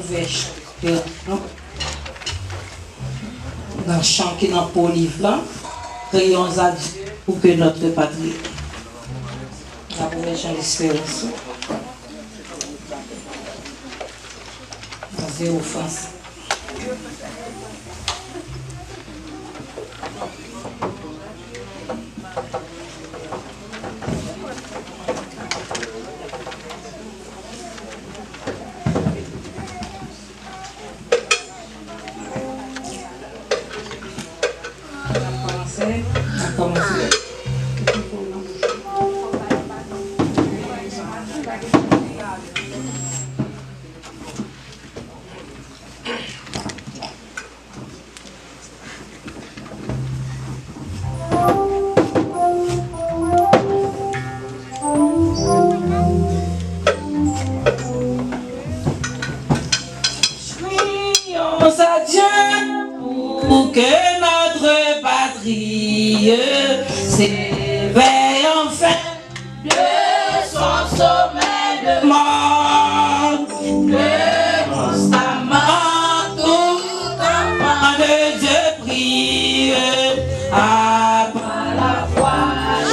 pouvez dans le chant qui est dans le livre là, prions à Dieu pour que notre patrie, la première chant d'espérance, dans zéro offense. Pour que notre patrie s'éveille enfin de son sommeil de mort, que constamment tout enfant de Dieu prie, après la foi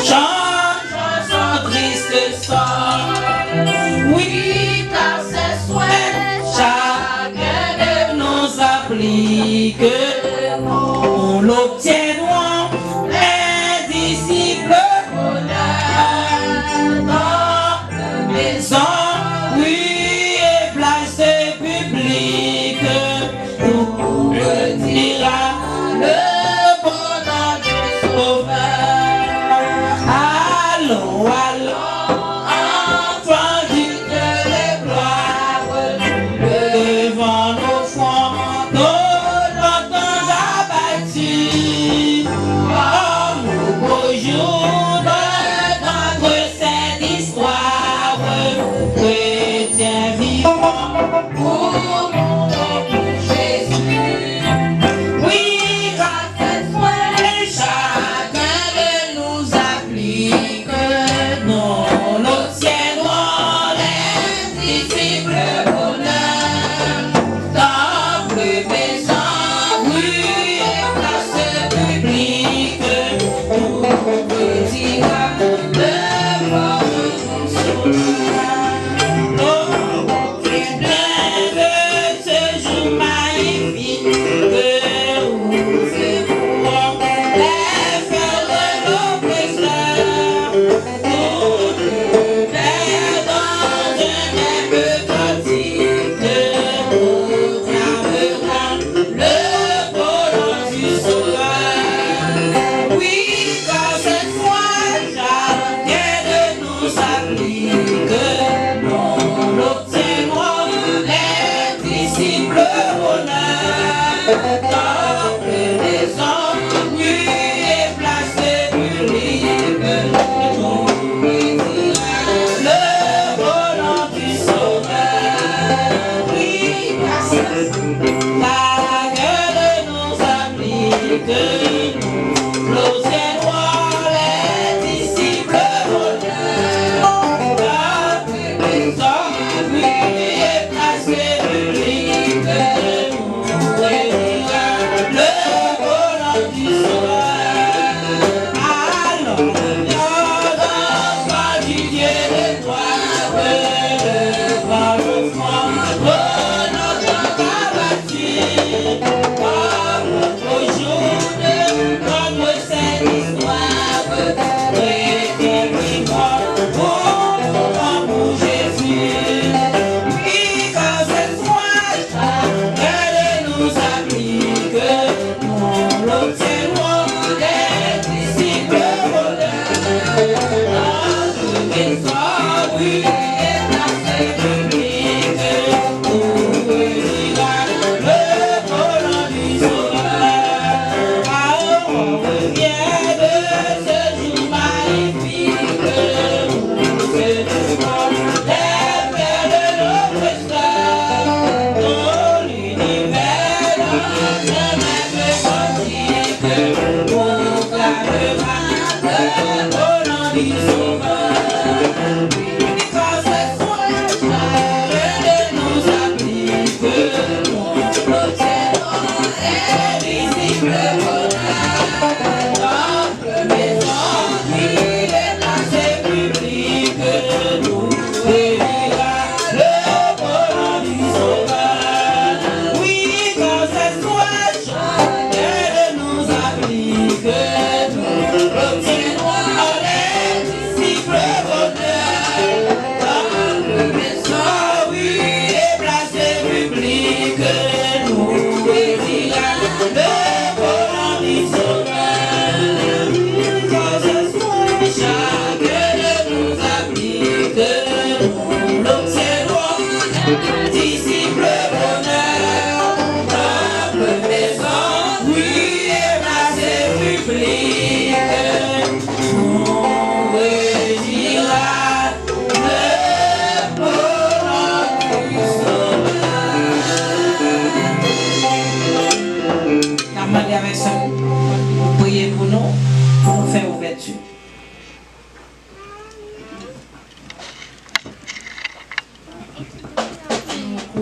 change son triste sort. Oui, car c'est souhait, chacun de nous applique. On l'obtiendront les disciples dans la maison, oui, et place publique, où dira le bonheur du Sauveur. Allons, allons, enfants du Dieu de gloire, devant nos fronts, jour de notre cette histoire, chrétien vivant pour Jésus. Oui, grâce à toi, chacun de nous applique, nous l'obtiendrons les disciples bonheur, dans le maison, oui, et place publique. Le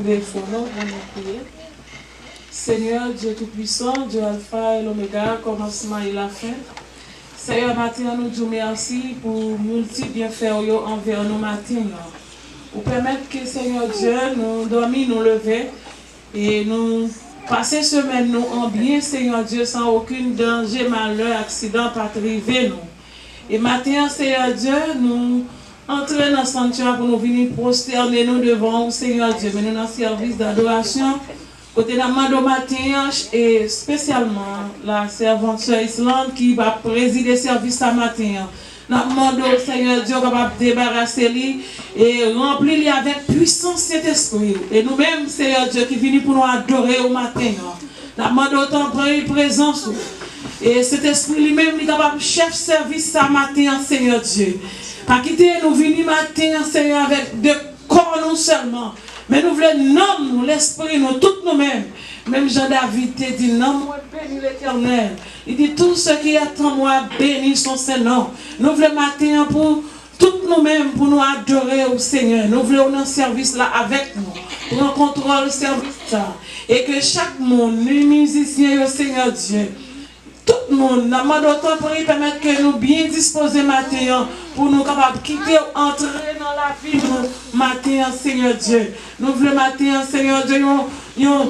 lever le fond, nous pour prier. Seigneur, Dieu Tout-Puissant, Dieu Alpha et l'Oméga, commencement et la fin. Seigneur, matin, nous disons merci pour multiples bienfaits envers nous matin. Pour permettre que, Seigneur Dieu, nous dormir, nous lever et nous passer semaine nous en bien, Seigneur Dieu, sans aucun danger, malheur, accident, pas arriver nous. Et matin, Seigneur Dieu, nous entrons dans le sanctuaire pour nous venir prosterner nous devant vous, Seigneur Dieu, mais nous dans le service d'adoration. Côté de matin et spécialement la servante Sœur Islande qui va présider le service ce matin. Nous demandons au Seigneur Dieu capable de débarrasser lui et remplir lui avec puissance cet esprit. Et nous-mêmes, Seigneur Dieu, qui venons pour nous adorer au matin. Nous demandons autant de présence. Et cet esprit lui-même est capable de chef service ce matin, Seigneur Dieu. Pas quitter nous venir matin, Seigneur, avec deux corps non seulement. Mais nous voulons nommer l'esprit, nous, tous nous-mêmes. Même Jean-David te dit, non, moi, bénis l'Éternel. Il dit, tout ce qui attend moi, bénis son Seigneur. Nous voulons matin pour tous nous-mêmes, pour nous adorer au Seigneur. Nous voulons un service là avec nous, pour contrôler le service là. Et que chaque monde, les musiciens, au Seigneur Dieu, tout le monde, nous demandons pour permettre que nous bien disposer matin pour nous capables de quitter, entrer dans la vie de matin, Seigneur Dieu. Nous voulons matin, Seigneur Dieu, un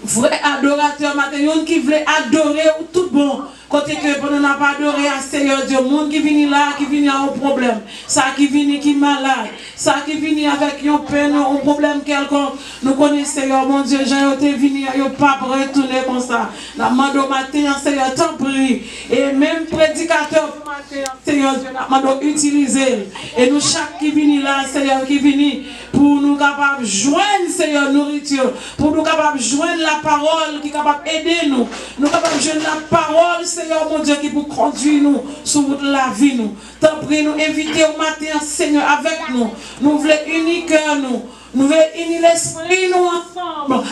vrai adorateur matin, qui veut adorer tout bon. Côté que pour nous n'a pas adoré à Seigneur Dieu, monde qui vient là, qui vient à un problème, ça qui vient qui est malade, ça qui vient avec une peine, un problème quelconque. Nous connaissons Seigneur, mon Dieu, j'ai été venu, il n'y a pas retourner comme ça. La demande matin, Seigneur, t'en prie. Et même prédicateur matin, Seigneur Dieu, la demande utiliser. Et nous, chaque qui vient là, Seigneur, qui vient pour nous capables de joindre, Seigneur, nourriture, pour nous capables de joindre la parole qui est capable d'aider nous, nous capables de joindre la parole, Seigneur mon Dieu, qui vous conduit nous sur la vie nous. T'en prie, nous inviter au matin, Seigneur, avec nous. Nous voulons unir cœur nous. Nous voulons unir l'esprit nous ensemble.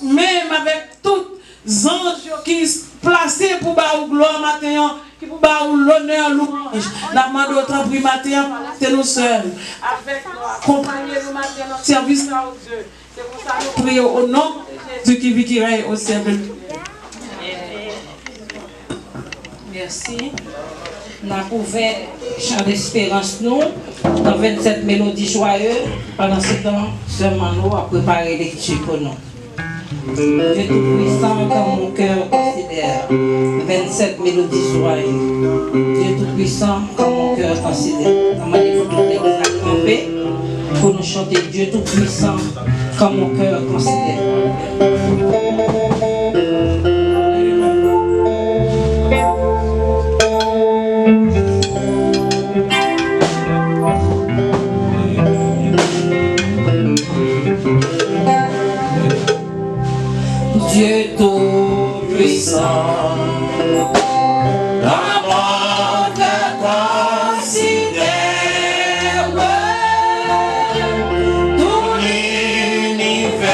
Même avec tous les anges qui sont placés pour bas gloire matin, qui pour bas l'honneur, louange. La main d'autre prie matin, c'est nous seuls. Avec nous, accompagnez-nous matin dans le service là au Dieu. C'est pour ça que nous prions au nom de Dieu qui vit qui règne au ciel. Merci. Nous avons ouvert chant d'espérance nous dans 27 mélodies joyeuses. Pendant ce temps, seulement nous a préparé lecture pour nous. Dieu Tout-Puissant, comme mon cœur considère. 27 mélodies joyeuses. Dieu Tout-Puissant, comme mon cœur considère. Nous allons camper pour nous chanter Dieu Tout-Puissant, comme mon cœur considère. Dieu Tout-Puissant, la mort considère tout l'univers,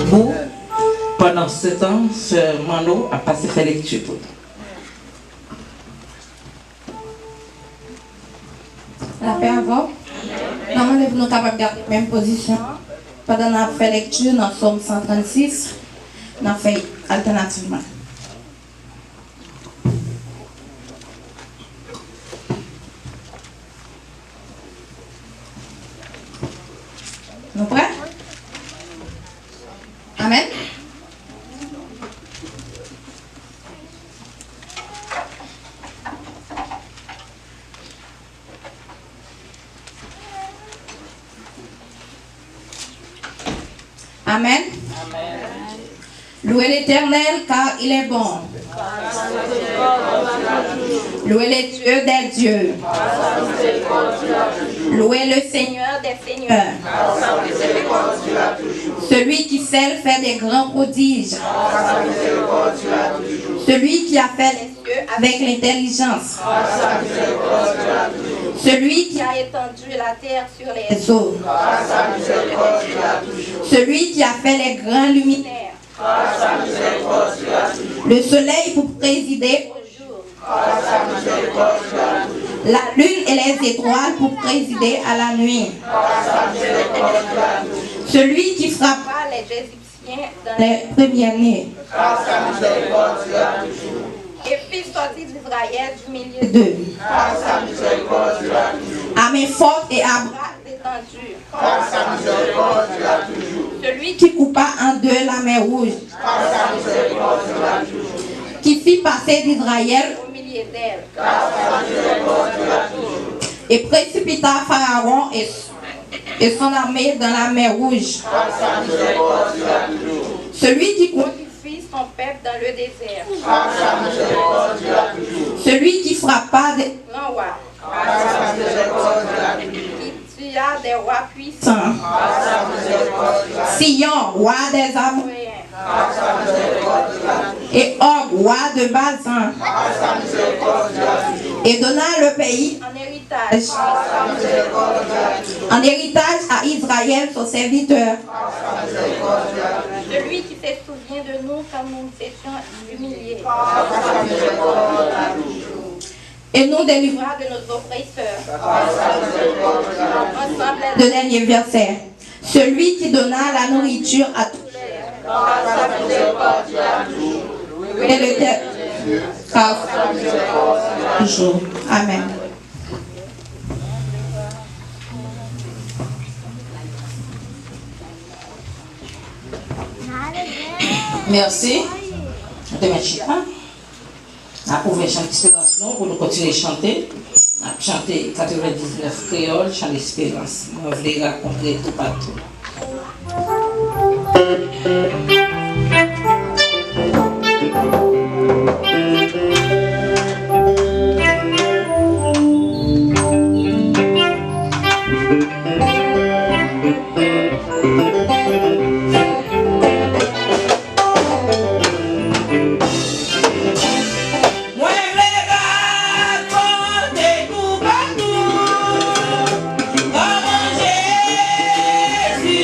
Vous, pendant ce temps, ce Mano a passé faire lecture pour La paix avant. Normalement, nous sommes capables de garder la même position. Pendant qu'on a fait lecture dans le psaume 136, on a fait alternativement. Nous prêts? Amen. Amen. Louez l'Éternel car il est bon. Louez les dieux des dieux. Louez le Seigneur des seigneurs. Celui qui seul fait des grands prodiges. Celui qui a fait les cieux avec l'intelligence. Celui qui a étendu la terre sur les eaux. Celui qui a fait les grands luminaires. Le soleil pour présider au jour. La lune et les étoiles pour présider à la nuit. Celui qui frappa les Égyptiens dans les premiers-nés. Et fit sortir d'Israël du milieu d'eux. À main forte et à bras étendus. Celui qui coupa en deux la mer rouge. Qui fit passer d'Israël au milieu d'elle. Et précipita Pharaon et son armée dans la mer rouge. Celui qui conduisit son peuple dans le désert. Celui qui frappa des grands rois. Qui tua des rois puissants. Sion, roi des Amoréens. Et Og, roi de Bazan. Et donna le pays en héritage. En héritage à Israël, son serviteur. Celui qui se souvient de nous quand nous étions humiliés. Et nous délivra de nos oppresseurs. Le dernier verset. Celui qui donna la nourriture à tous et le toujours. Amen. Merci. Je te mets on pouvait chanter Espérance non pour nous continuer à chanter. On a chanté 99 créoles, chanter Espérance. On voulait raconter tout partout. Jésus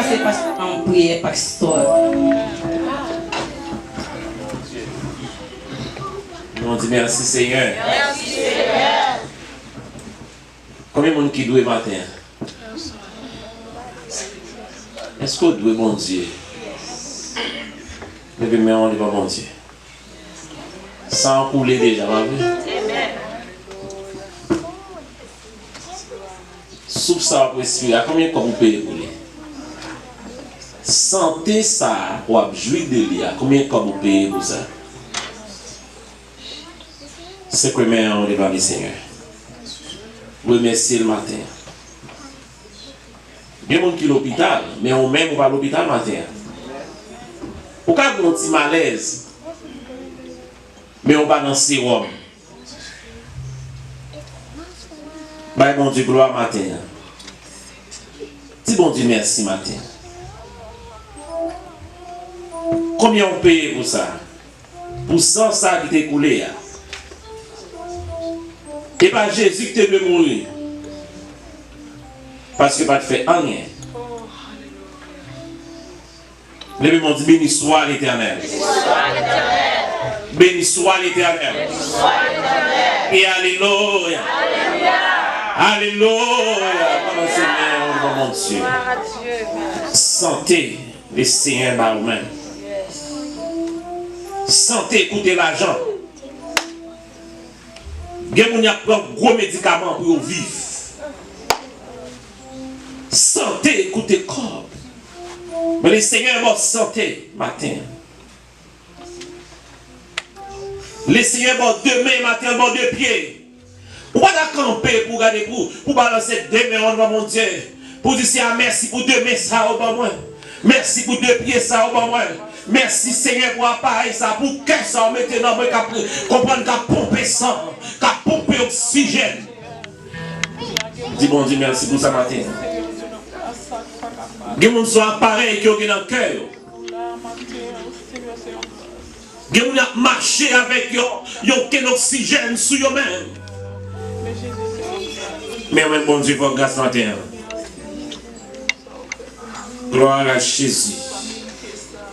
C'est parce qu'on priait pasteur. On dit merci Seigneur. Merci Seigneur. Combien de monde qui doit matin? Est-ce qu'on doit bon Dieu? Levez mes mains devant mon Dieu. Sans couler déjà, ma vie. Soupe ça pour respirer. Combien de vous pouvez couler? Santé ça pour jouir de lui. Combien de vous payez pour ça? C'est que mes mains devant le Seigneur. Vous remerciez le matin. Il y a des gens qui sont à l'hôpital, mais on même va à l'hôpital le matin. Pourquoi vous avez un petit malaise? Mais on va dans le sérum. Bah, bon Dieu, gloire matin. Dis bon Dieu, merci matin. Combien on paye pour ça? Pour ça, ça qui t'est coulé. Et pas Jésus qui te veut mourir. Parce que pas te fait rien. Le monde dit béni soit l'Éternel. Béni soit l'Éternel. Et alléluia. Alléluia. Pendant Seigneur, mon Dieu. Santé, les Seigneurs par vous-même. Santé, écoutez l'argent. Il y a un gros médicament pour vivre. Santé, écoutez corps. Mais le Seigneur va santé matin. Le Seigneur va demain matin, va deux pieds. Ou pas camper pour garder pour balancer demain devant mon Dieu. Pour dire merci pour demain ça au bas moins. Merci pour deux pieds ça au moment. Merci Seigneur pour appareil ça, pour que ça mette dans moi, comprendre qu'à pomper sang, qu'à pomper oxygène. Dis bon Dieu merci pour ça matin. Il y a des appareils qui ont dans le cœur. Il y a des gens qui marchent avec un oxygène sur eux-mêmes. Mais même bon Dieu, pour grâce matin. Gloire à Jésus.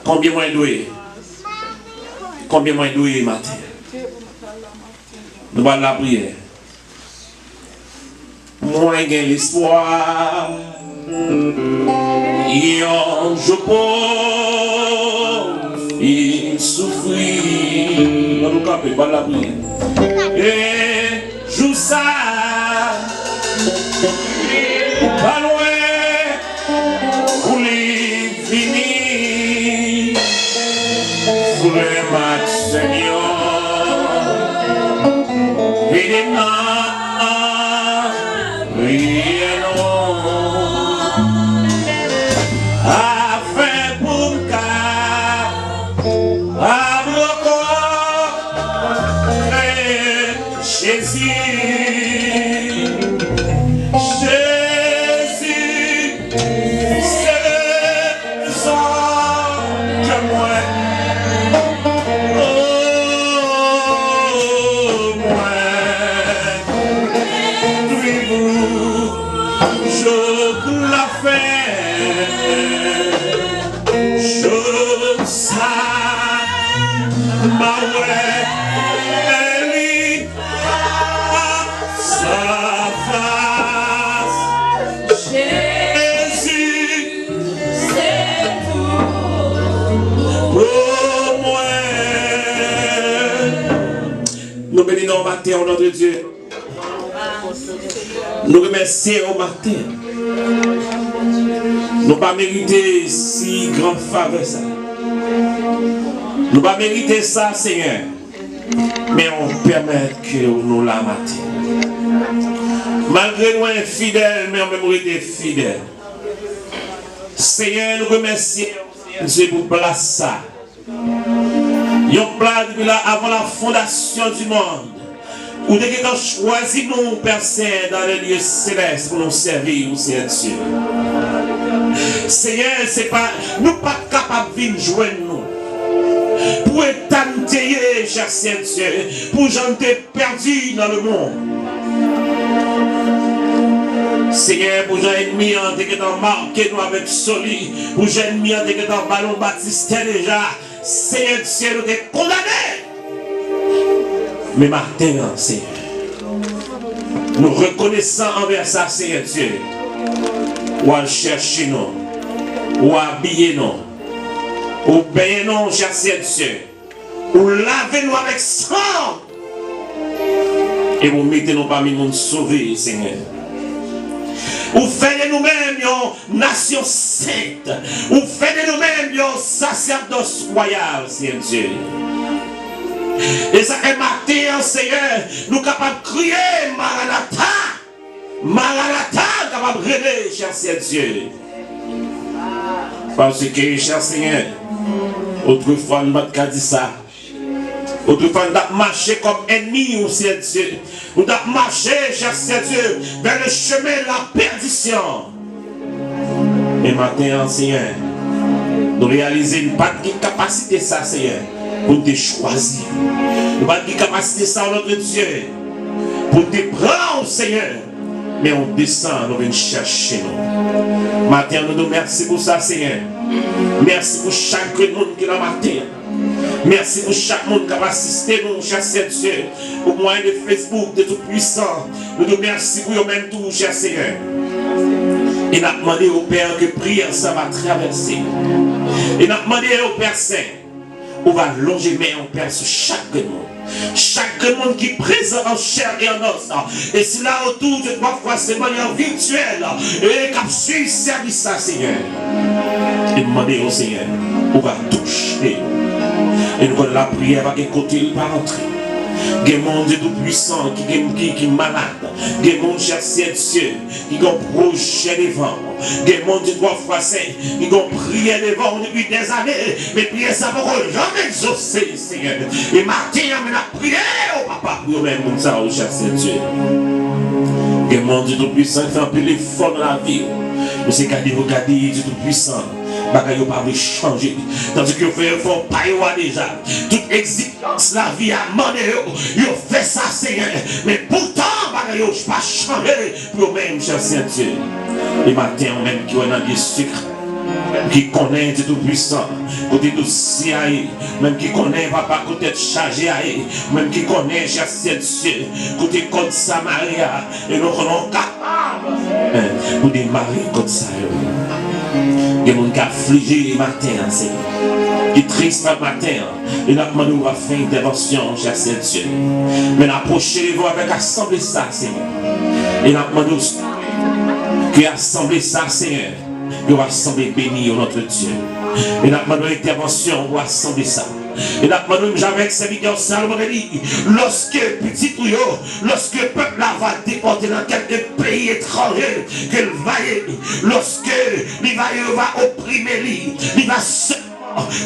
Combien moins doué? Combien moins doué matin? Nous allons la prière. Moi, j'ai l'espoir. Je peux. Il souffrit. Nous allons camper, la prière. Et joue ça. Pas loin. Pour les finir. Pour les matchs, Seigneur. Et les mains. Rien non. Afin pour me Jésus. Jésus. C'est le sang que moi. Nous bénissons au matin, notre Dieu. Nous remercions au matin. Nous pas mérité si grande faveur ça. Nous pas mérité ça, Seigneur. Mais on permet que nous la matin. Malgré nous infidèles, mais on même été fidèles. Seigneur, nous remercions Dieu pour place ça. Yon plan depuis là avant la fondation du monde. Ou dès que nous choisi nous, Père Saint, dans les lieux célestes pour nous servir, au Seigneur Dieu. Seigneur, c'est pas, nous pas capables de joindre nous. Pour être cher Seigneur Dieu, pour j'en perdu dans le monde. Seigneur, pour j'ai ennemi en déguetant marqué nous avec soli, pour j'ai ennemi en déguetant ballon baptisé déjà. Seigneur Dieu, nous sommes condamnés. Mais maintenant, Seigneur, nous reconnaissons envers ça, Seigneur Dieu, ou à chercher nous, ou à habiller nous, ou payer nous, cher Seigneur Dieu, ou laver nous avec sang, et vous mettez nous parmi nous sauver, Seigneur. Ou faites de nous-mêmes une nation sainte. Ou faites de nous-mêmes un sacerdoce royal, Seigneur Dieu. Et ça est matin, Seigneur, nous sommes capables de crier Maranatha. Maranatha, capable de rêver, cher Seigneur Dieu. Parce que, cher Seigneur, autrefois, nous n'avons dit ça. Autrefois, nous avons marché comme ennemis, au Seigneur Dieu. Nous avons marché, cher Seigneur Dieu, vers le chemin de la perdition. Et maintenant, Seigneur, nous réalisons une pas de capacité, ça, Seigneur, pour te choisir. Nous pas de capacité, ça, notre Dieu, pour te prendre, Seigneur. Mais on descend, nous venons chercher nous. Matin, nous nous remercions pour ça, Seigneur. Merci pour chaque monde qui est dans matin. Merci pour chaque monde qui a assisté nous, cher Dieu, au moyen de Facebook, de tout puissant. Nous nous remercions pour eux-mêmes tout, cher Seigneur. Et nous avons demandé au Père que prière ça va traverser. Et nous avons demandé au Père Saint, on va longer main en Père sur chaque monde. Chaque monde qui est présent en chair et en os. Et si là autour de trois fois c'est de manière virtuelle. Et qui suit service ça, Seigneur. Et demander au Seigneur, on va toucher. Et nous, la prière va côté, il va rentrer. Des monde Dieu tout-puissant qui est malade. Des monde, cher Dieu, qui ont projet devant. Des monde Dieu 3 fois saint, qui ont prié devant depuis des années. Mais prier ça pour jamais exaucer, Seigneur. Et matin, on a prié au papa pour même ça, cher Dieu. Des monde Dieu tout-puissant qui fait un peu l'effort dans la vie. Mais c'est qu'à dire, Dieu tout-puissant. Bagay yo pas changer. Tandis que vous faites effort, pas déjà. Toute exigence la vie a demandé yo fait ça, Seigneur. Mais pourtant, bagay yo pas changer pour même, cher Saint-Dieu. Et matin, même qui est dans des sucres, qui connaît Dieu tout-puissant, côté dossier, même qui connaît papa côté chargé, même qui connaît, cher Saint-Dieu, côté code Samaria, et nous sommes capables pour démarrer comme ça. Il y a des gens qui sont affligés le matin, Seigneur. Qui sont tristes le matin. Et nous demandons à faire une intervention, cher Dieu. Mais nous approchons avec l'assemblée ça, Seigneur. Et nous demandons que l'assemblée ça, Seigneur. Nous assemblée bénie notre Dieu. Et nous demandons une intervention pour assembler ça. Et nous demandons avec serviteur Salomon dit, lorsque petit tuyau, lorsque le peuple va déporter dans quelques pays étrangers, qu'il va, lorsque il va opprimer, il va se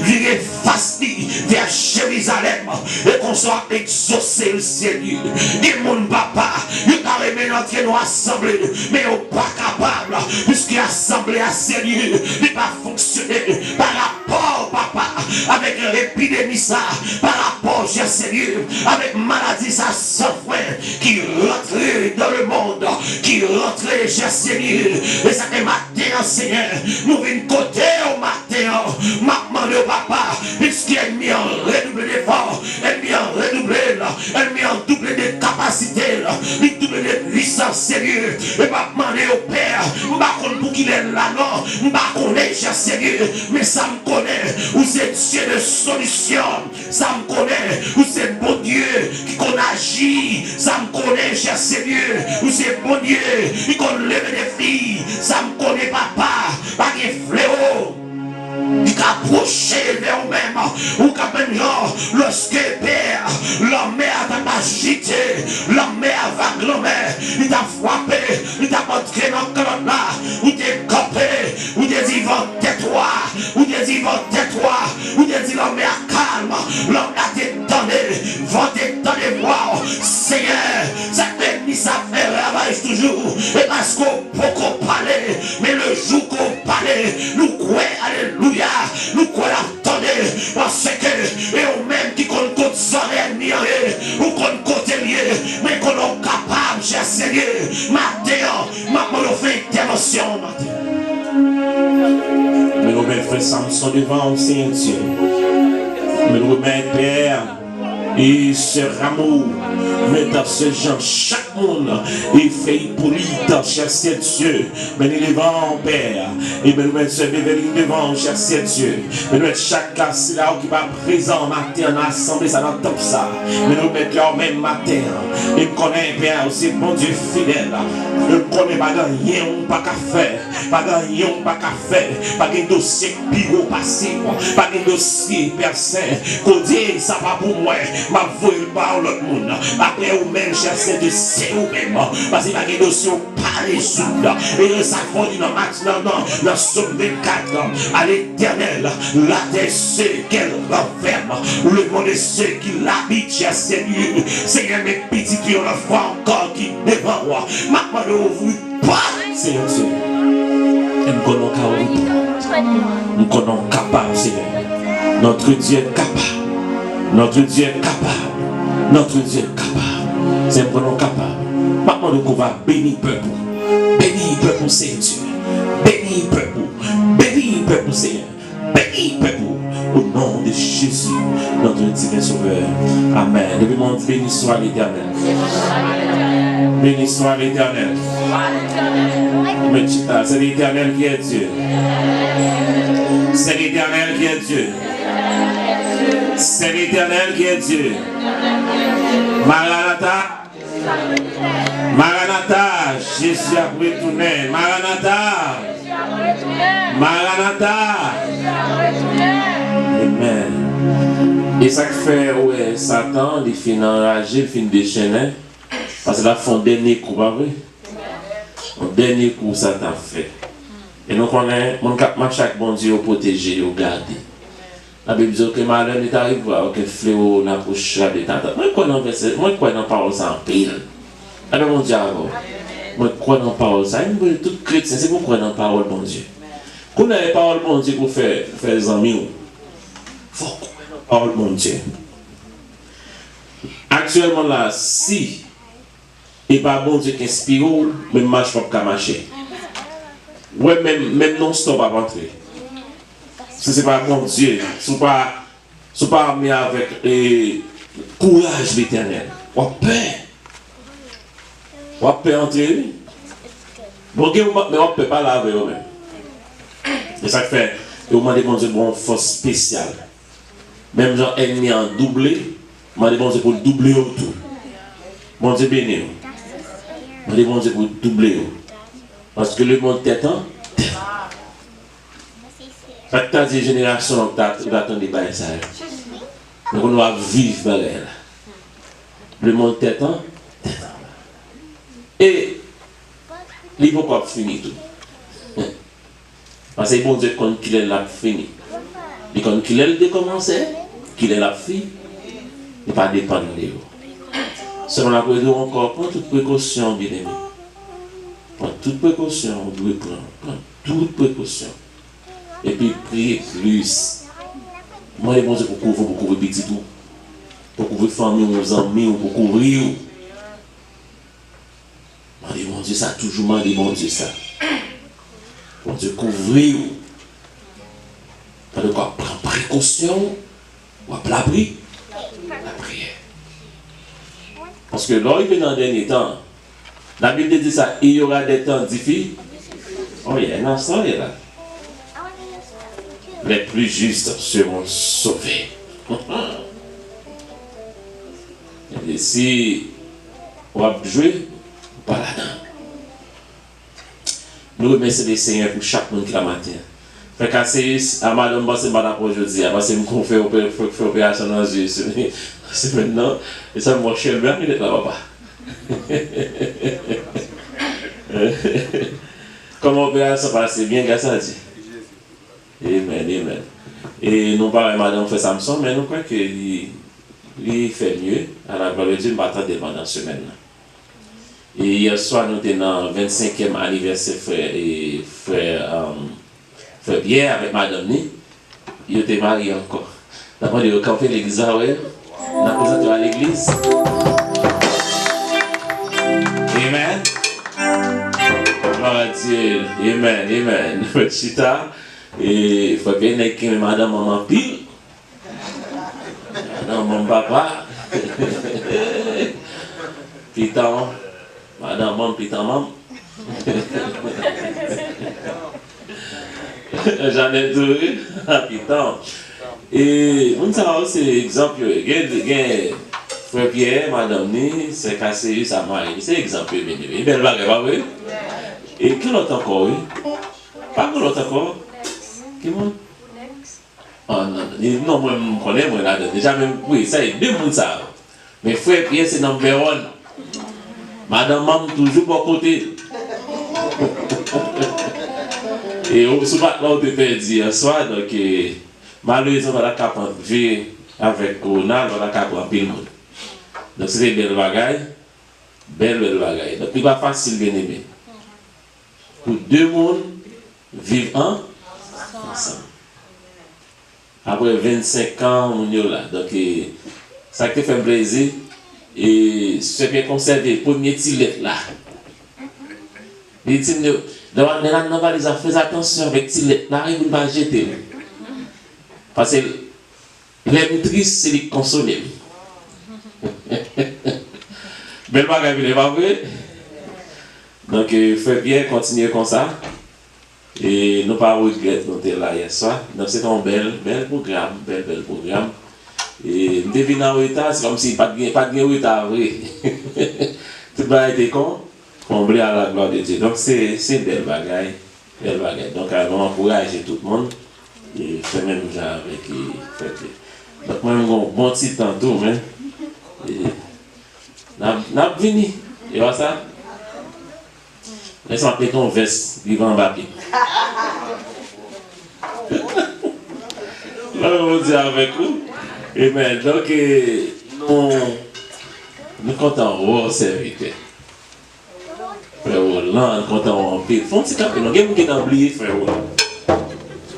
virer face vers Jérusalem et qu'on soit exaucé le Seigneur. Et mon papa, il a remis notre nous assemblée, mais il n'est pas capable, puisque l'assemblée à Seigneur n'est pas fonctionné par rapport, papa, avec l'épidémie, ça, par rapport, cher Seigneur, avec maladie, ça, sans frère, qui rentrait dans le monde, qui rentrait, cher Seigneur. Et ça fait matin, Seigneur, nous venons côté au matin, le papa, puisqu'elle mis en redoublé d'efforts, elle mis en redoublé, elle mis en doublé de capacités, elle doublé de puissance sérieux, et pas demander au Père, je ne pour qu'il est là, non, je ne connais, cher Seigneur, mais ça me connaît, où c'est Dieu de solution, ça me connaît, où c'est bon Dieu qui qu'on agit, ça me connaît, cher Seigneur, où c'est bon Dieu qui qu'on lève des filles, ça me connaît, papa, pas de fléau. Qui approché vers vous-même, ou qu'à genre, lorsque Père, la mer t'a agité, la mer va grand-mère, il t'a frappé, il t'a montré dans le cœur là, ou t'es campé, ou t'es dit, tais-toi, ou t'es dit, tais-toi, ou t'es dit, la mer calme, l'homme a t'étonné, va t'étonner voir, Seigneur, ça fait ni ça fait ravage toujours, et parce qu'on peut qu'on parler, mais le jour qu'on parlait, nous croyons, alléluia. Nous croyons attendez parce que et au même qui compte sans rien ou qu'on côté lié mais qu'on est capable cher Seigneur matin maintenant fait intervention mais nous mettons frère Samson devant au Seigneur Dieu mais nous mettons Père et ce rameau mais dans ce genre chaque monde il fait hippolyte cher Dieu mais nous devant Père et nous mettons ce bébé devant cher Dieu mais nous mettons chaque casse là qui va présent matin en assemblée ça dans top ça mais nous mettons là même matin et nous connaissons Père aussi bon Dieu fidèle nous connaissons pas rien pas qu'à faire pas rien pas qu'à faire pas de dossier pire passé pas de dossier personne qu'on dit ça va pour moi ma voix par l'autre monde après ou même chercher de c'est ou même parce qu'il y a des notions pas résoudre et ça faut dire dans Somme 24 à l'éternel la terre c'est qu'elle renferme le monde est ceux qui l'habitent cher Seigneur Seigneur mes petits qui ont la foi encore qui devant moi maintenant ne ouvre pas Seigneur Dieu et nous connaissons capable Seigneur notre Dieu est capable notre Dieu est capable notre Dieu est capable c'est pour nous capable maintenant nous va bénir peuple Seigneur Dieu bénir peuple Seigneur bénir peuple au nom de Jésus notre divin sauveur amen depuis mon béni soit l'Éternel béni soit l'Éternel c'est l'Éternel qui est Dieu c'est l'Éternel qui est Dieu c'est l'Éternel qui est Dieu Maranatha Maranatha Jésus a retourné Maranatha Maranatha Amen Et ça fait, ouais, Satan, il finit enragé, il finit déchaîné. Parce que là, font dernier coup, pas vrai? Un dernier coup, Satan fait. Et nous connaissons, mon cap marche avec bon Dieu, protéger, garder. La Bible dit que malheur n'est arrivé, que fléau n'approche de tata. Moi, je crois dans la parole, ça en pile. Ah ben, mon Dieu, moi, je crois dans la parole, ça. Tout chrétien, c'est pour croire dans la parole, bon Dieu. Quand on a la parole, bon Dieu, pour faire des amis, il faut croire dans la parole, bon Dieu. Actuellement, là, si et pas bon Dieu qui inspire, même marche pas marcher. Ouais, même non-stop à rentrer. Si ce n'est pas bon Dieu, si ce n'est pas armé avec courage l'éternel, ou paix. Ou paix entrer. Bon, mais on ne peut pas laver eux-mêmes. Et ça fait, au moment de bon Dieu, une force spéciale. Même genre ennemi en doublé, on demande bon Dieu pour doubler autour. Bon Dieu béni. On demande bon Dieu pour doubler. Parce que le monde t'étend. Chaque tas de générations qui attendent des bails. Donc on doit vivre dans elle. Le monde t'étend. Et il ne faut pas finir tout. Parce que bon Dieu, quand il a fini, et quand il a décommencé, qu'il est la fille, il ne pas dépendre de lui. Selon la prédiction encore, prends toute précaution, bien aimé. Prends toute précaution, on doit prendre toute précaution. Et puis prier plus. Moi, les bon Dieu pour couvrir petit tout. Pour couvrir famille, aux amis, pour couvrir. Moi, les bon Dieu, ça toujours mal, les bon Dieu, ça. Bon Dieu, couvrir. Pas de quoi prendre précaution. Ou à la prière. Parce que lorsqu'il est dans le dernier temps, la Bible dit ça, il y aura des temps difficiles. Oh, il y a un instant, il est là. Les plus justes seront sauvés. Et si on va jouer, pas là-dedans. Nous remercions le Seigneur pour chaque monde qui l'a matin. Fait qu'assez à madame Bassé madame aujourd'hui, parce que nous fait opération dans les yeux. C'est maintenant, et ça moi cher bien, il est là papa. Comment opération passe bien, grâce à Dieu. Amen, amen. Et nous parlons madame fait Samson, mais nous croyons qu'il fait mieux. À la gloire de Dieu, nous attendons pendant la semaine. Et hier soir, nous étions dans le 25e anniversaire frère Pierre avec madame Ni. Il était marié encore. D'abord, il a campé l'église à Ouel. On a présenté à l'église. Amen. Gloire à Dieu. Amen, amen. Chita. Et il faut bien que madame maman pile. Madame mon papa. Pitan. Madame maman, pitan maman. J'en ai trouvé. Pitan. Et on sait aussi exemple. Frère Pierre, madame Ni, c'est cassé sa maille. C'est exemple. Une belle bague, pas vrai? Et qui l'autre encore, oui? Pas que l'autre encore? Qui monte? Oh non, non, moi je connais, moi là, déjà même, oui, ça y est, deux mondes ça. Mais frère Pierre, c'est number one. Madame Mam, toujours pour côté. Et au soir, là, on te fait dire un soir, donc, malheureusement, on a capable de vivre avec Corona, on a capable de pile monde. Donc, c'est des belles bagailles, belle bagaille. Donc, il va facile, bien aimé. Pour deux mondes vivre ensemble. Après 25 ans, on est là. Donc, ça te fait plaisir. Et c'est bien conservé. Premier tilet là. Les tilets, dans la valise, faites attention avec tilet là, il ne va pas jeter. Parce que les triste, c'est les consoler. Belle bagaille, il est pas vrai. Donc, faites bien continuer comme ça. Et nous pas regretter nous étions là hier soir. Donc c'est un bel programme, bel programme. Et nous devons en retard, c'est comme si pas de retard vrai. Tout le monde était comblé à la gloire de Dieu. Donc c'est une belle bagaille, Donc nous encourageons tout le monde et faire même genre avec fête. Donc, moi, j'ai un bon petit temps tout, mais. N'a venu. Et voilà ça. Laisse-moi appeler ton veste, vivant en papier. Là, on dit avec vous. Et bien, donc, nous comptons au serviteur. Frère Roland, nous comptons en paix. Font-ils camper? Nous avons oublié, frère Roland.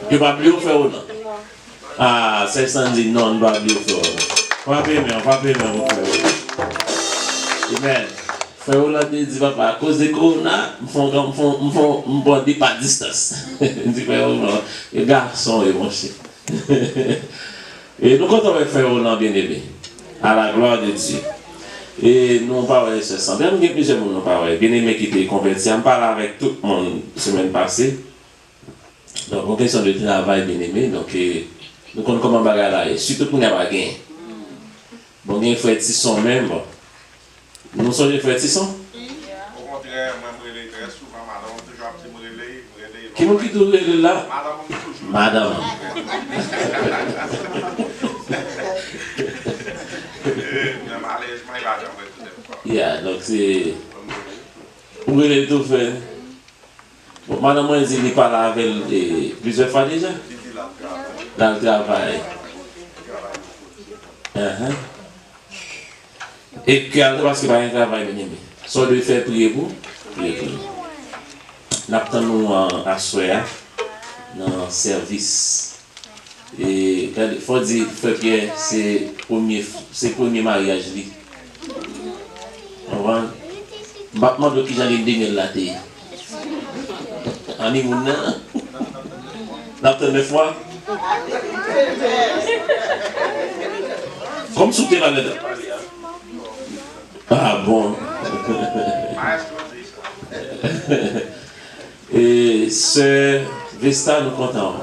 Tu vas oublier, frère Roland? Ah, c'est ça, dit non, on ne va pas oublier, frère Roland. On va payer, frère Roland. Amen. Frère Roland dit, papa, à cause de Corona, je ne dis pas distance. Je dis, frère Roland, les garçons, et mon chien. Et nous comptons avec frère Roland bien aimé, à la gloire de Dieu. Et nous parlons ce sang. Bien, nous avons plusieurs monde, nous parlons. Bien aimé qui était converti. On parle avec tout le monde la semaine passée. Donc, en question de travail, bien aimé. Donc, nous connaissons comment bagarre là. Et surtout pour nous avoir gagné. Bon, il faut être Tisson même. Bon. Nous sommes des frères Tisson? Au contraire, moi, je me très souvent, madame, toujours un petit relais. Qui m'a dit tout là? Madame. Yeah, donc c'est. Vous voulez tout faire. Bon, madame, moi, je n'ai pas là avec plusieurs fois déjà. Dans le travail. Et puis, parce que pas un travail, bien aimé. Soit de faire prier pour, prier pour nous. Nous attendons à soir dans le service. Et il faut dire, frère Pierre, c'est le premier mariage. On va battement de qui j'en ai donné la tête. Ani mouna. N'attends 9 fois. Comme soutenir la lettre. Ah bon. Et ce Vesta nous comptons.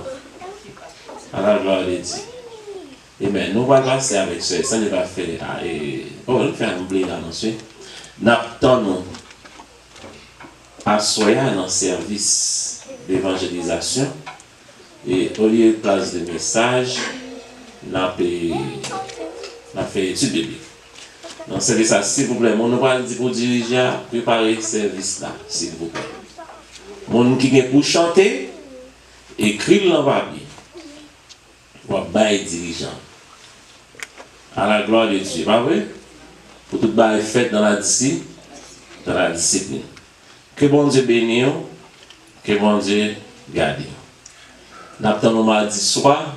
À la gloire de Dieu. Et bien, nous allons passer avec ce. Ça ne va faire. On va faire un blé là, monsieur. Nous attendons à soya dans le service d'évangélisation. Et au lieu de place de message, nous avons fait étude biblique. Donc, c'est ça, s'il vous plaît. Nous allons dire pour diriger, préparer ce service là, s'il vous plaît. Mon qui est pour chanter, écrire dans le papier. Pour bailler dirigeant. À la gloire de Dieu. Pas vrai? Pour tout bailler fait dans la discipline. Que bon Dieu bénisse, que bon Dieu garde. Nous attendons mardi soir,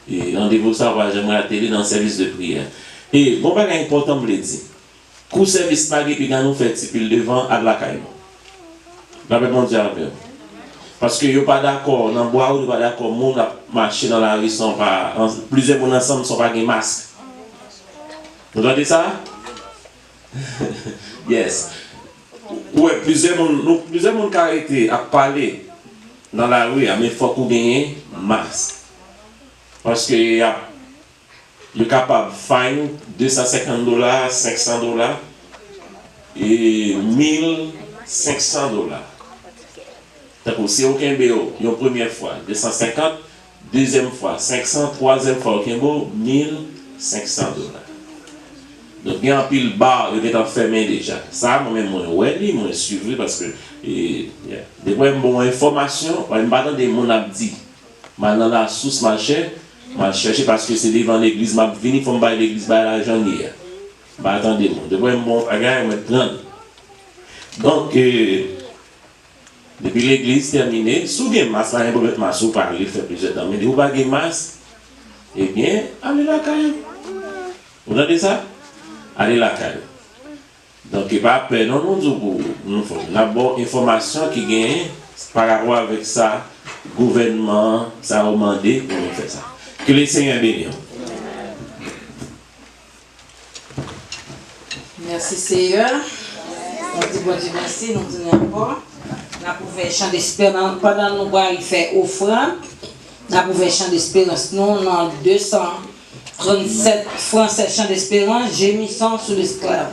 et rendez-vous ça, j'aimerais la télé dans le service de prière. Et bon, pas important, je le dis. Coup service pas puis quand nous fait petit devant à la caille. La paix mon Dieu avec vous. Parce que vous n'êtes pas d'accord, dans le bois, vous n'êtes pas d'accord, les gens marchent dans la rue, plusieurs personnes ensemble ne sont pas des masques. Vous entendez ça? Yes. Oui, plusieurs personnes qui ont arrêté à parler dans la rue, mais il faut que vous ayez un masque. Parce que vous êtes capable de faire $250, $500 et $1,500. Si aucun BO, une première fois, 250, deuxième fois, 500, troisième fois, aucun BO, $1,500. Donc, il y a un pile bar, il est enfermé déjà. Ça, moi-même, je suis suivi parce que, des fois, bonne information, je ne sais pas des gens qui dit. Maintenant, la source, je cherche parce que c'est devant l'église, je vais venir pour me l'église, l'argent hier. Attendez-moi, de fois, bon, je vais prendre. Donc, depuis l'église terminée, si vous avez un masque, vous avez un masque, vous parlez, faire plusieurs temps. Mais si vous n'avez pas de masque, eh bien, allez la caille. Vous entendez ça? Allez la caille. Donc, il n'y a pas peur, non, nous faut la bonne information qui gagne par rapport avec ça, gouvernement, ça a demandé pour nous faire ça. Que les Seigneurs bénissent. Merci Seigneur. On dit bon Dieu merci, nous disons encore. Nous pouvons faire chant d'espérance pendant nous boire, il fait offrande. Nous pouvons faire chant d'espérance. Nous, dans 237 français chant d'espérance, j'ai mis 100 sous l'esclave.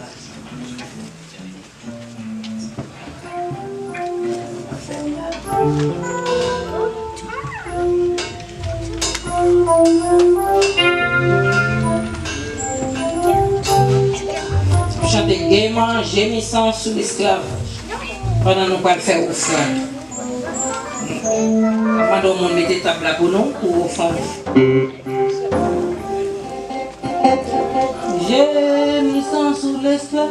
chanter gaiement, gémissant sous l'esclave. Pendant nous pas le faire offrande. Madame, on mettait table là pour nous, pour offrande. Gémissant sous l'esclave.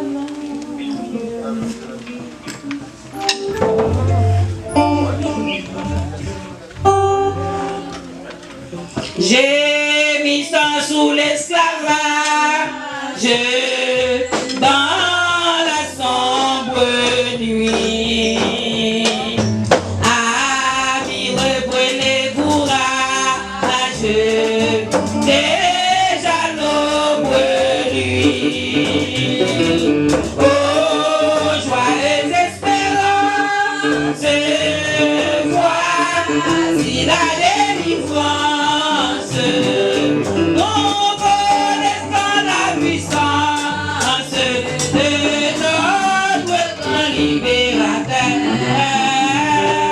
Gémissant sous l'esclavage dans la sombre nuit. Amis, reprenez courage, déjà l'aube nuit. Oh, joyeuse espérance, voici la délivrance. Non, connaissant la puissance de notre grand libérateur.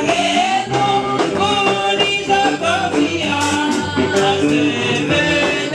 Et nous, nous disons confiance, venez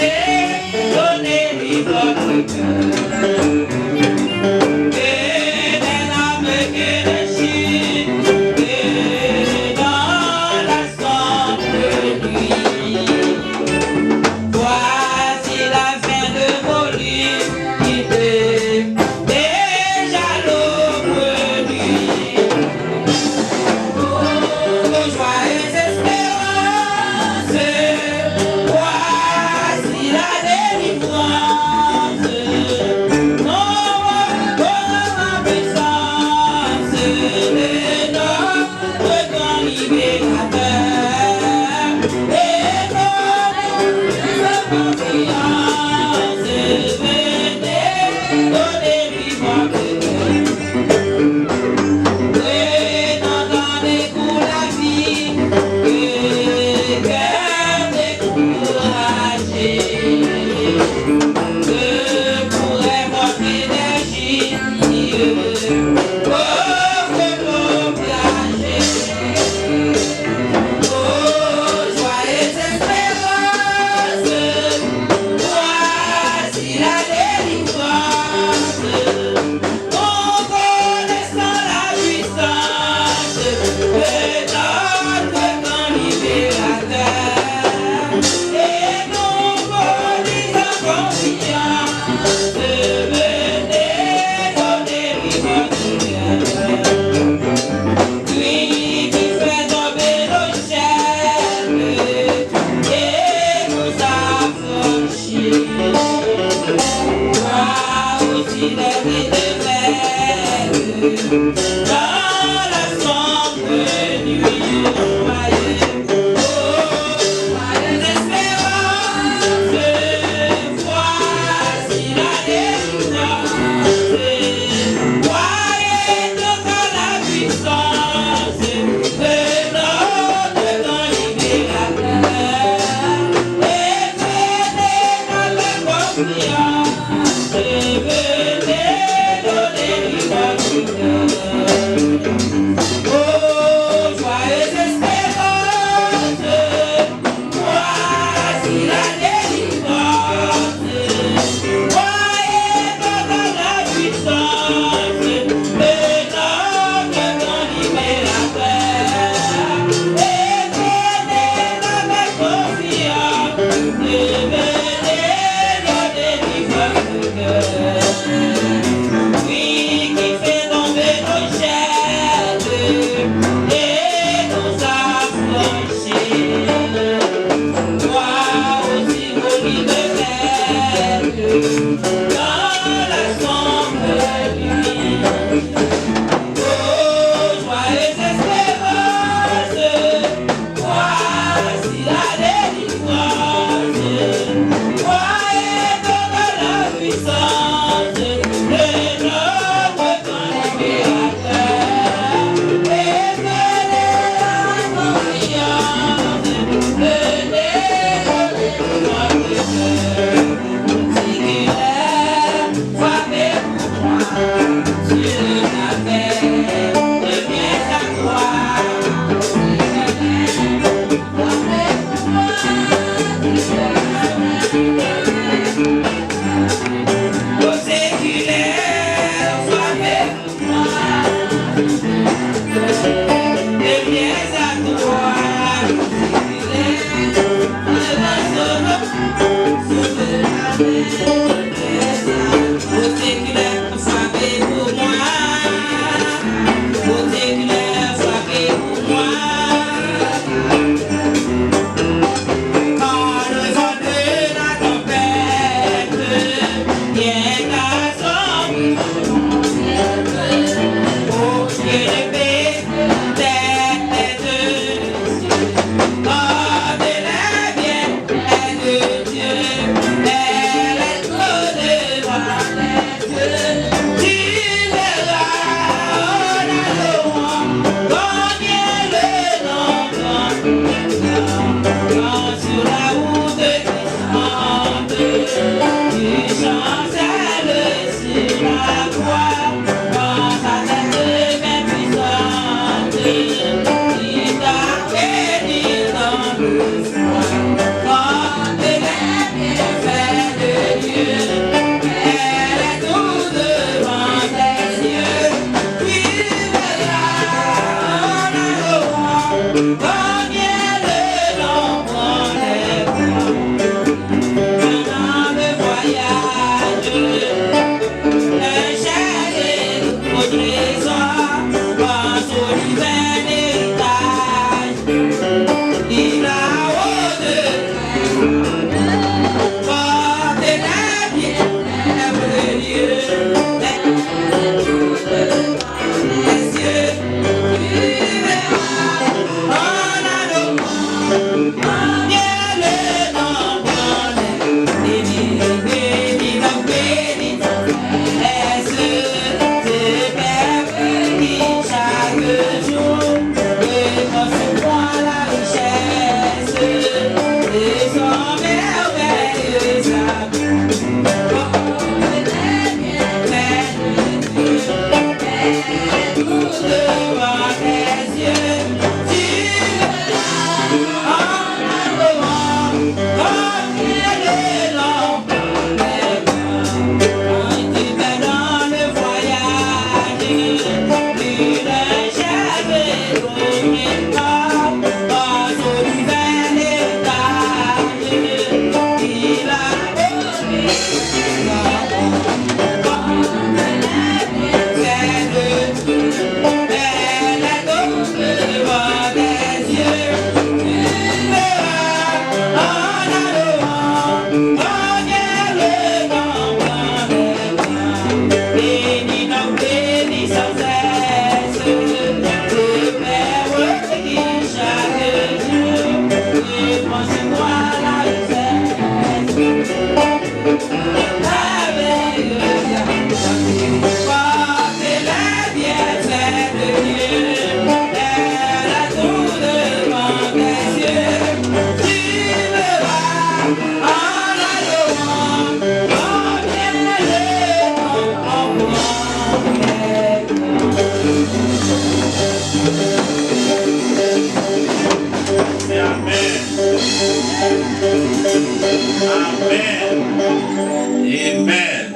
Amen.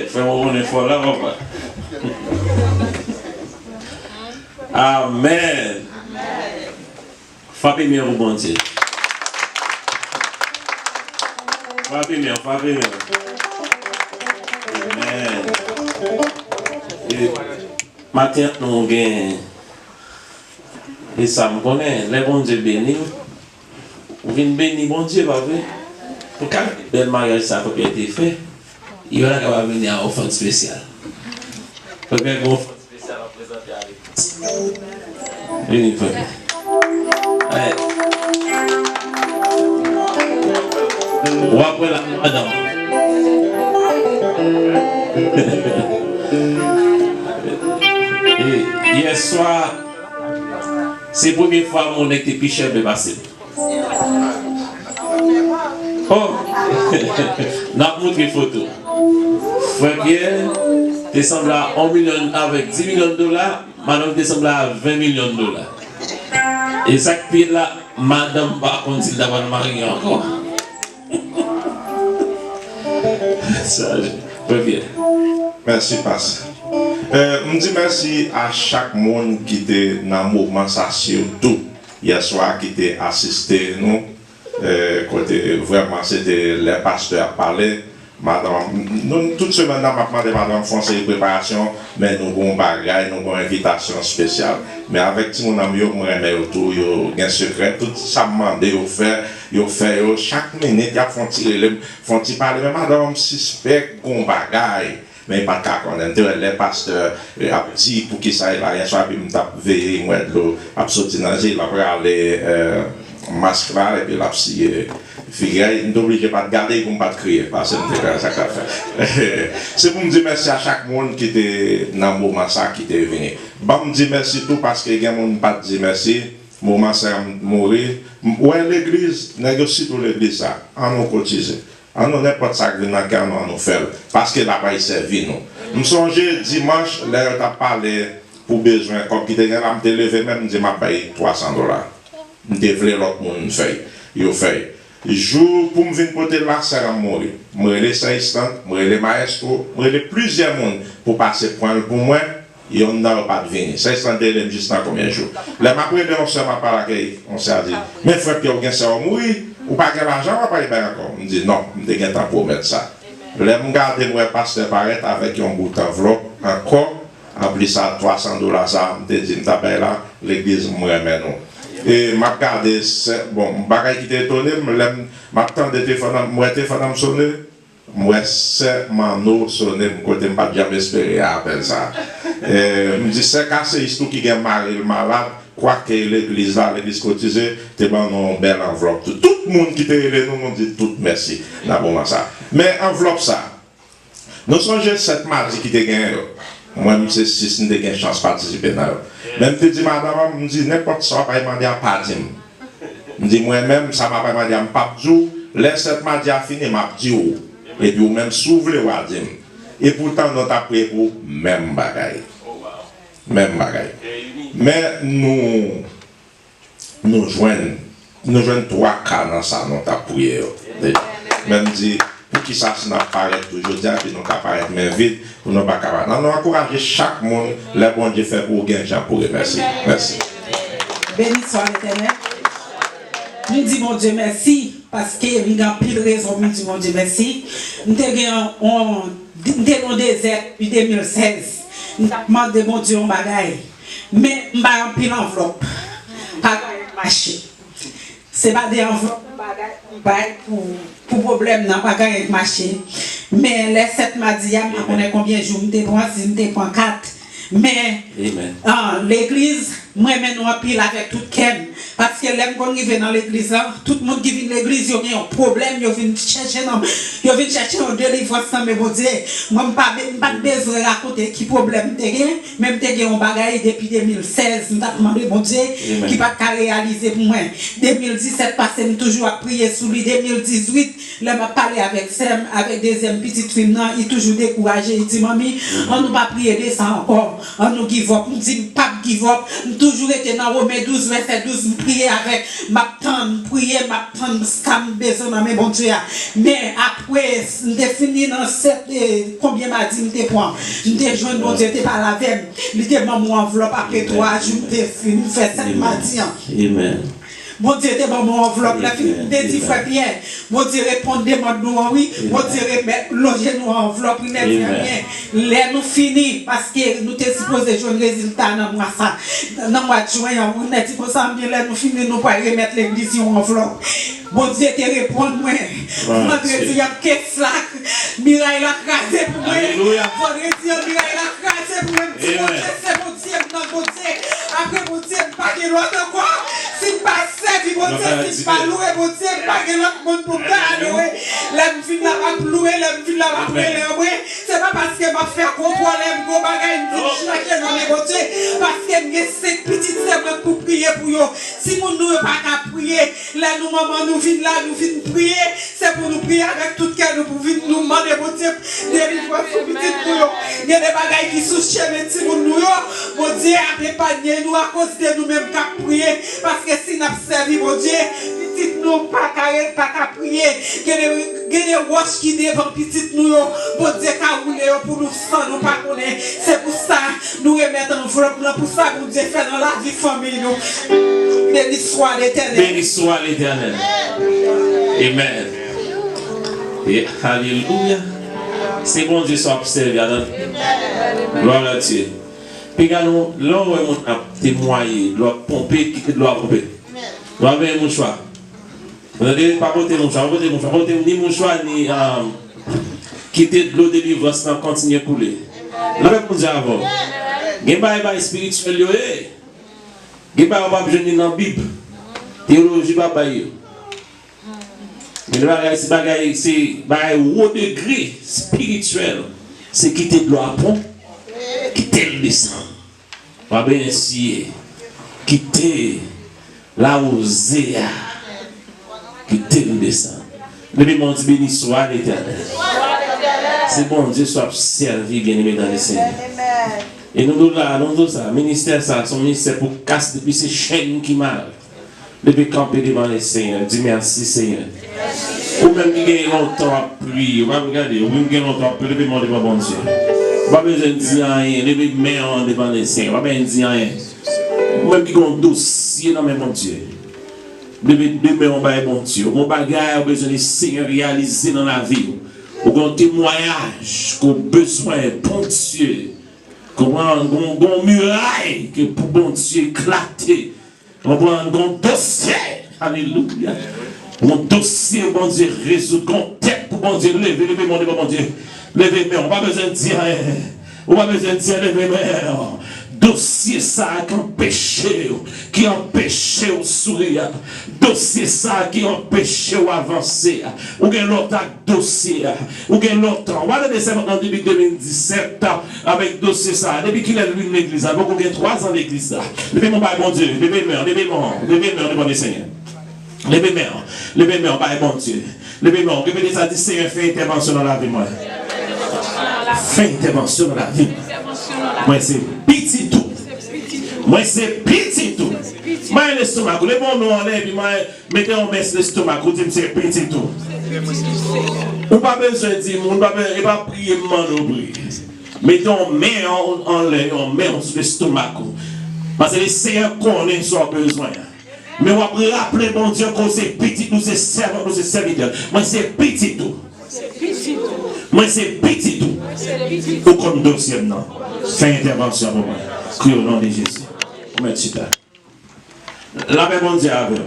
Fais-moi une fois là, papa. Amen. Frappez bien au bon Dieu. Frappez bien, frappez bien. Amen. Et matin, nous gagnons. Et ça me connaît, les bons Dieu bénis. Vous venez bénir bon Dieu, pas vrai? Pour quand le mariage ça a été fait, il y en a qui vont venir à offrande spéciale. Parce qu'il y a une offrande spéciale à présenter avec. Venez, frère. Allez. On va prendre la madame. Et hier soir, c'est la première fois que mon été picheur de passer. Oh, n'a montré photo. Frère Pierre, tu sembles à 1 million avec 10 millions de dollars, madame tu sembles à 20 millions de dollars. Et ça qui là, madame va continuer d'avoir marié encore. Ça, Frère Pierre. Merci, pasteur. Je dis merci à chaque monde qui était dans le mouvement, ça surtout hier soir qui était assisté nous. Côté, vraiment, c'était les pasteurs parlaient. Madame, nous, toute semaine, nous avons demandé Madame Fonseca de préparation, mais nous avons un bagage, nous avons une invitation spéciale. Mais avec tout mon ami, moi, autour, il y a un secret, tout ça m'a demandé, il fait, chaque minute, il font parler, mais Madame suspect qu'on bagage. Mais pas qu'à connaître, les pasteurs a dit pour qui ça il a rien soit puis m't'a veillé moi de l'eau a sorti dans il va aller masque là et puis la psy figure il n'oblige pas de garder pour pas de crier parce que c'est ça qu'a fait. C'est pour me dire merci à chaque monde qui était dans le moment ça qui était venu. Bon me dire merci tout parce que quelqu'un monde pas dire merci. Moment ça mourir. Ouais l'église négocie pour l'église ça. On nous cotiser. On n'a pas de sac de n'a qu'à nous faire parce que là-bas il servi nous. Je me songe dimanche, là on a parlé pour besoin, comme qui était là, je me levé même, je m'a payé $300. Je devais l'autre monde faire. Il fait. Jour pour me venir porter la serre à mourir. Moi les assistants, moi les maestros, moi les plusieurs monde pour passer point pour moi. Et on n'a pas de venir. Ça, c'est un délai juste dans combien de jours. Là, ma première, on s'est parlé, on s'est dit, mais frère, Pierre, on s'est mourir, ou pas quel argent, on va pas y payer encore. On dit non, on a temps pour mettre ça. Là, je regarde moi, pasteur paraître avec un bout d'enveloppe, encore, en plus ça, $300, ça, je dit, je là, l'église, moi, mais non. Et je regarde, bon, je qui étonné, je m'attends de téléphone, moi, téléphone me sonner. Moi, c'est mon sonné, je ne peux pas jamais espérer à appeler ça. Je me dis, c'est cassé, c'est qui est marié, malade, quoi que l'église là, l'église cotisée, tu as une belle enveloppe. Tout le monde qui était là, nous dit tout merci. Ça. Mais enveloppe ça. Nous sommes cette mardi qui était gagné. Moi, je sais si nous avons une chance de participer. Même tu dis, madame, je me dis, n'importe ça, pas demander à Padim. Je dis, moi-même, ça m'a pas demandé à Papdou. Laisse cette mardi à finir, m'a dit, et puis même s'ouvre le Wadim. Et pourtant, nous avons prié pour même bagaille. Même bagaille. Mais nous joignons 3 cas dans ça, nous avons prié. Même dit, pour qui ça n'apparaît toujours, puis nous apparaît mais vite, pour nous pas capable. Nous encourageons chaque monde, le bon Dieu fait pour gagner, pour remercier. Merci. Béni soit l'Éternel. Nous disons mon Dieu merci, parce que nous avons pile raison, nous disons mon Dieu merci. Nous avons dans désert depuis 2016. Nous avons demandé mon Dieu un bagaille. Mais nous avons pile enveloppe. Pas de marché. Ce n'est pas des enveloppes pour problème, non, pas de marché. Mais les 7 mardis, je connais combien de jours, je prends 4. Mais l'église, moi-même, nous pile avec tout le monde. Parce que les gens qui viennent dans l'église, tout le monde qui vient dans l'église, ils ont un problème, ils viennent chercher un délivrance. Mais bon Dieu, moi, je n'ai pas besoin de raconter qui problème tu as. Même tu as un bagage depuis 2016, je t'ai demandé, bon Dieu, qui va réaliser pour moi. 2017, parce que je toujours à prier sur lui. 2018, là, je parlé avec Sam, avec deuxième petite fille, il est toujours découragé. Il dit, mamie, on ne va pas prier de ça encore. On nous give up. On dit, pas give up. Toujours été dans Romains 12, verset 12, prier avec ma tante, prier, ma tante, scam, besoin dans mes bons Dieu. Mais après, je fini dans cette, combien m'a dit, je prends. Je te joins, bon Dieu, tu pas la veille. Je te mets mon enveloppe après 3 jours, je te fini, fait cette matin. Amen. Bon Dieu, t'es bon, mon enveloppe, la fille, t'es dit, frère Pierre. Bon Dieu, répondre, demande-nous, oui. Bon Dieu, loger nous en enveloppe, il n'est bien. Là, nous finissons, parce que nous t'es supposé jouer un résultat dans le mois ça. Dans le mois de juin, nous n'êtes pas ensemble, là, nous finissons, nous pas remettre l'église en enveloppe. Bon Dieu, t'es répondre, moi. Mon Dieu, il y a qu'est slack. Miraille la crasé pour moi. Bon Dieu, Miraille la crasé pour moi. C'est bon Dieu, non, bon Dieu. Après, bon Dieu, pas de l'autre quoi. Si pas servi, bon Dieu, si pas loué, bon Dieu, pas de l'autre monde pour louer. L'homme fin là, va louer, l'homme fin là, va louer. C'est pas parce que m'a fait contrôle, gros bagaille, chaque non, mais bon Dieu, parce que j'ai 5 petites semaines pour prier pour eux. Si nous ne pas qu'à prier, là, nous, maman, nous venons là, nous venons prier, c'est pour nous prier avec tout cœur, nous pouvons nous demander, bon Dieu, des livres pour petites pour eux. Il y a des bagailles qui souchent, mais si nous, bon Dieu, accompagnez nous à cause de nous-mêmes qu'à prier, parce que si nous avons servi, bon Dieu, petite nous pas qu'à prier, il y a des roches qui devant petite nous, bon Dieu, qu'à rouler pour nous sans nous pas connaître. C'est pour ça, nous remettons enveloppe là, pour ça, pour Dieu, faire dans la vie famille. Béni soit l'Éternel. Béni soit l'Éternel. Amen. Et alléluia. C'est bon Dieu soit observé. Gloire à Dieu. Puis regardons, là où on a témoigné, l'on pomper, qui de l'eau à pomper. L'on a mis un mouchoir. Vous n'avez pas porté mouchoir, vous n'avez pas porté ni mouchoir, ni quitter de l'eau de délivrance, sans continuer à couler. Là, on dit avant. Il y a des spirituels, il y a des gens dans la Bible. Théologie, pas payer. Mais le bagage, c'est un haut degré spirituel. C'est quitter de l'eau à pont, quitter le descend. Pas bien ainsi, quitter la osée, quitter le descend. Le mon Dieu béni soit l'éternel. C'est bon Dieu soit servi, bien aimé dans les Seigneurs. Et nous là, nous ça, ministère ça, son ministère pour casser depuis ces chaînes qui mal. Depuis camper devant les Seigneurs, dis merci Seigneur. Ou même qui gagne longtemps à prier, ou même regarder, ou même qui gagne longtemps à prier, levez-moi devant bon Dieu. Pas besoin de dire rien, levez-moi devant les Seigneurs, pas besoin de dire rien. Ou même qui gagne un dossier dans mes bon Dieu. Levez-moi bon Dieu. Mon bagage a besoin de Seigneur réaliser dans la vie. Ou un témoignage qu'on a besoin, bon Dieu. Qu'on a un muraille que pour bon Dieu éclater. On prend un dossier. Alléluia. Mon dossier, bon Dieu, résout. Mon tête pour bon Dieu. Levez mon bon Dieu. Levez-moi. On n'a pas besoin de dire. On n'a pas besoin de dire levez-moi. Dossier ça qui empêche au sourire. Dossier ça qui empêche au avancer. Ou bien l'autre dossier. Ou bien l'autre. On va le laisser maintenant depuis 2017 avec dossier ça. Depuis qu'il est venu l'église. Donc on vient 3 ans l'église. Levez-moi, bon Dieu. Levez-moi devant les Seigneurs. Levez-moi, bon Dieu. Levez-moi. Répétez ça, dit Seigneur, fais intervention dans la vie, moi. Fais intervention dans la vie. Moi, c'est petit tout. Moi, c'est petit tout. Moi, l'estomac, les bons nous en l'air, puis moi, mettez en messe l'estomac, vous dites c'est petit tout. On n'a pas besoin de dire, on n'a pas prier, on prie. Mettez en main en l'air, on met sur l'estomac. Parce que les seigneurs connaissent son besoin. Mais on va rappeler, mon Dieu, que c'est petit tout, c'est servant, c'est serviteur. Moi, c'est petit tout. Moi, c'est petit tout. Au compte dossier, non. Fais intervention pour moi. Crie au nom de Jésus. Merci. La paix, bon Dieu, avec.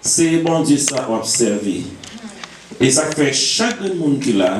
C'est bon Dieu, ça va observer. Et ça fait chaque monde qui l'a.